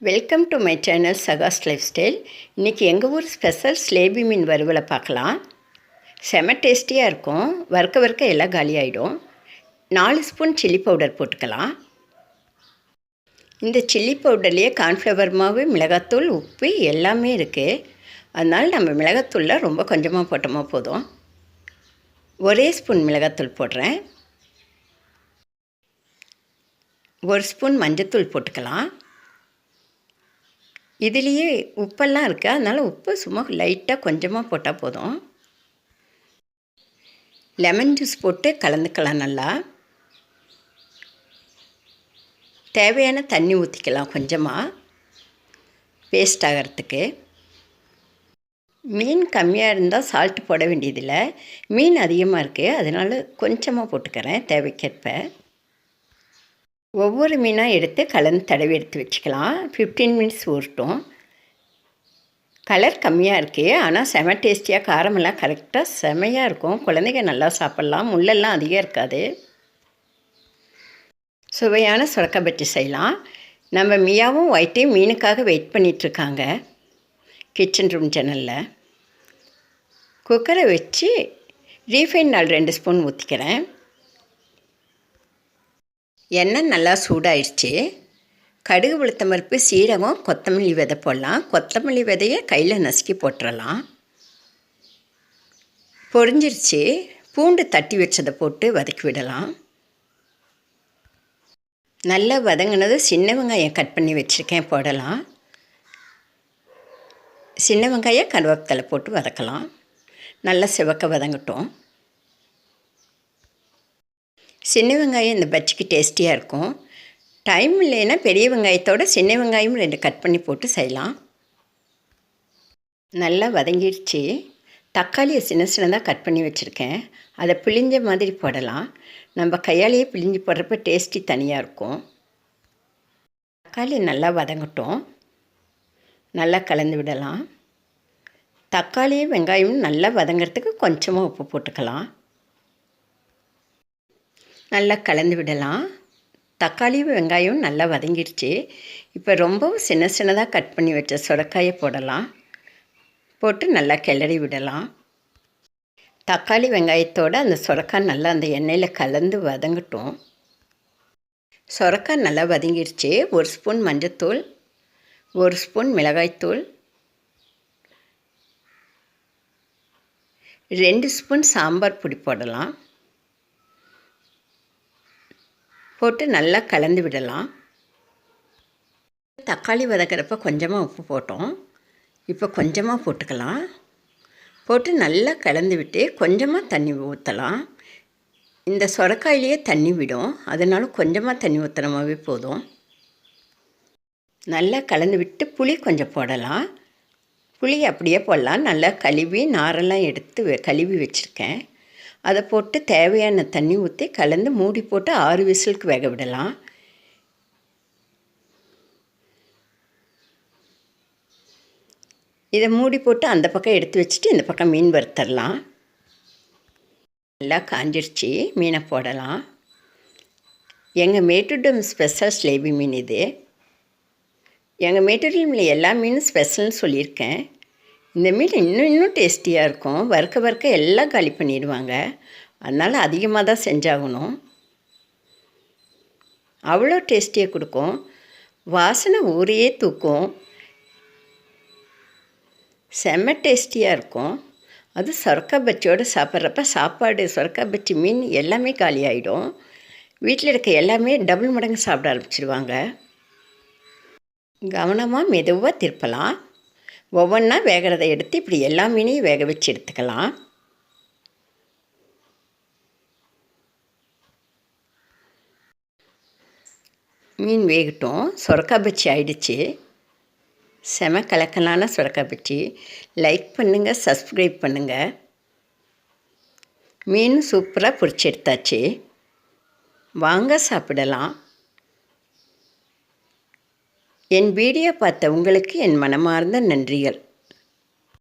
Welcome to my channel சகாஸ் lifestyle. இன்றைக்கி எங்கள் ஊர் ஸ்பெஷல் ஸ்லேபி மீன் வறுவலை பார்க்கலாம். செம டேஸ்டியாக இருக்கும். வறுக்க எல்லாம் காலியாகிடும். 4 ஸ்பூன் சில்லி பவுடர் போட்டுக்கலாம். இந்த சில்லி பவுடர்லேயே கார்ன்ஃப்ளவர் மாவு, மிளகாத்தூள், உப்பு எல்லாமே இருக்குது. அதனால் நம்ம மிளகாத்தூளில் ரொம்ப கொஞ்சமாக போட்டோமா போதும். ஒரே ஸ்பூன் மிளகாத்தூள் போடுறேன். 1 ஸ்பூன் மஞ்சத்தூள் போட்டுக்கலாம். இதுலேயே உப்பெல்லாம் இருக்குது, அதனால் உப்பு சும்மா லைட்டாக கொஞ்சமாக போட்டால் போதும். லெமன் ஜூஸ் போட்டு கலந்துக்கலாம். நல்லா தேவையான தண்ணி ஊற்றிக்கலாம் கொஞ்சமாக, பேஸ்ட் ஆகிறதுக்கு. மீன் கம்மியாக இருந்தால் சால்ட்டு போட வேண்டியதில்லை. மீன் அதிகமாக இருக்குது, அதனால் கொஞ்சமாக போட்டுக்கிறேன் தேவைக்கேற்ப. ஒவ்வொரு மீனாக எடுத்து கலந்து தடவி எடுத்து வச்சுக்கலாம். 15 மினிட்ஸ் ஊறட்டும். கலர் கம்மியாக இருக்குது, ஆனால் செம டேஸ்டியாக காரமெல்லாம் கரெக்டாக செமையாக இருக்கும். குழந்தைங்க நல்லா சாப்பிட்லாம். முள்ளெல்லாம் அதிகம் இருக்காது. சுவையான சுரக்காய் பஜ்ஜி செய்யலாம். நம்ம மியாவும் ஒயிட்டையும் மீனுக்காக வெயிட் பண்ணிகிட்ருக்காங்க கிச்சன் ரூம் ஜன்னலில். குக்கரை வச்சு ரீஃபைண்ட் ஆயில் 2 ஸ்பூன் ஊற்றிக்கிறேன். எண்ணெய் நல்லா சூடாயிடுச்சு. கடுகு, உளுத்தம் பருப்பு, சீரகம், கொத்தமல்லி விதை போடலாம். கொத்தமல்லி விதையை கையில் நசுக்கி போட்டுடலாம். பொரிஞ்சிருச்சு. பூண்டு தட்டி வச்சதை போட்டு வதக்கி விடலாம். நல்லா வதங்கினது சின்ன வெங்காயம் கட் பண்ணி வச்சுருக்கேன், போடலாம். சின்ன வெங்காயம் கருவேப்பிலை போட்டு வதக்கலாம். நல்லா சிவக்க வதங்கட்டும். சின்ன வெங்காயம் இந்த பஜ்ஜிக்கு டேஸ்டியாக இருக்கும். டைம் இல்லைன்னா பெரிய வெங்காயத்தோடு சின்ன வெங்காயம் 2 கட் பண்ணி போட்டு செய்யலாம். நல்லா வதங்கிடுச்சு. தக்காளியை சின்னதாக கட் பண்ணி வச்சுருக்கேன், அதை பிழிஞ்ச மாதிரி போடலாம். நம்ம கையாலேயே பிழிஞ்சு போடுறப்ப டேஸ்டி தனியாக இருக்கும். தக்காளி நல்லா வதங்கட்டும். நல்லா கலந்து விடலாம். தக்காளியும் வெங்காயமும் நல்லா வதங்கிறதுக்கு கொஞ்சமாக உப்பு போட்டுக்கலாம். நல்லா கலந்து விடலாம். தக்காளியும் வெங்காயம் நல்லா வதங்கிடுச்சு. இப்போ ரொம்பவும் சின்னதாக கட் பண்ணி வச்ச சுரைக்காயை போடலாம். போட்டு நல்லா கிளறி விடலாம். தக்காளி வெங்காயத்தோடு அந்த சுரைக்காய் நல்லா அந்த எண்ணெயில் கலந்து வதங்கட்டும். சுரைக்காய் நல்லா வதங்கிடுச்சு. 1 ஸ்பூன் மஞ்சத்தூள், 1 ஸ்பூன் மிளகாய்த்தூள், 2 ஸ்பூன் சாம்பார் பொடி போடலாம். போட்டு நல்லா கலந்து விடலாம். தக்காளி வதக்கிறப்ப கொஞ்சமாக உப்பு போட்டோம், இப்போ கொஞ்சமாக போட்டுக்கலாம். போட்டு நல்லா கலந்து விட்டு கொஞ்சமாக தண்ணி ஊற்றலாம். இந்த சுரைக்காயிலேயே தண்ணி விடும், அதனால கொஞ்சமாக தண்ணி ஊற்றினாவே போதும். நல்லா கலந்து விட்டு புளி கொஞ்சம் போடலாம். புளி அப்படியே போடலாம். நல்லா கழுவி நாரெல்லாம் எடுத்து கழுவி வச்சுருக்கேன். அதை போட்டு தேவையான தண்ணி ஊற்றி கலந்து மூடி போட்டு 6 விசிலுக்கு வேக விடலாம். இதை மூடி போட்டு அந்த பக்கம் எடுத்து வச்சுட்டு இந்த பக்கம் மீன் வறுத்தரலாம். நல்லா காஞ்சிருச்சு. மீனை போடலாம். எங்கள் மேட்டுடம் ஸ்பெஷல் ஸ்லேபி மீன் இது. எங்கள் மேட்டுடமில் எல்லா மீனும் ஸ்பெஷல்னு சொல்லியிருக்கேன். இந்த மீன் இன்னும் டேஸ்டியாக இருக்கும். வறுக்க எல்லாம் காலி பண்ணிடுவாங்க, அதனால் அதிகமாக தான் செஞ்சாகணும். அவ்வளோ டேஸ்டியாக கொடுக்கும். வாசனை ஊரையே தூக்கும். செம்ம டேஸ்டியாக இருக்கும். அது சுரக்காய் பஜ்ஜியோடு சாப்பிட்றப்ப சாப்பாடு, சுரக்காய் பஜ்ஜி, மீன் எல்லாமே காலி ஆகிடும். வீட்டில் இருக்க எல்லாமே டபுள் மடங்கு சாப்பிட ஆரம்பிச்சிடுவாங்க. கவனமாக மெதுவாக திருப்பலாம். ஒவ்வொன்றா வேகிறத எடுத்து இப்படி எல்லா மீனையும் வேக வச்சு எடுத்துக்கலாம். மீன் வேகட்டும். சுரக்காய் பஜ்ஜி ஆயிடுச்சு. செம கலக்கலான சுரக்காய் பஜ்ஜி. லைக் பண்ணுங்கள், சப்ஸ்கிரைப் பண்ணுங்கள். மீன் சூப்பராக பொரிச்சு எடுத்தாச்சு. வாங்க சாப்பிடலாம். என் வீடியோ பார்த்த உங்களுக்கு என் மனமார்ந்த நன்றிகள்.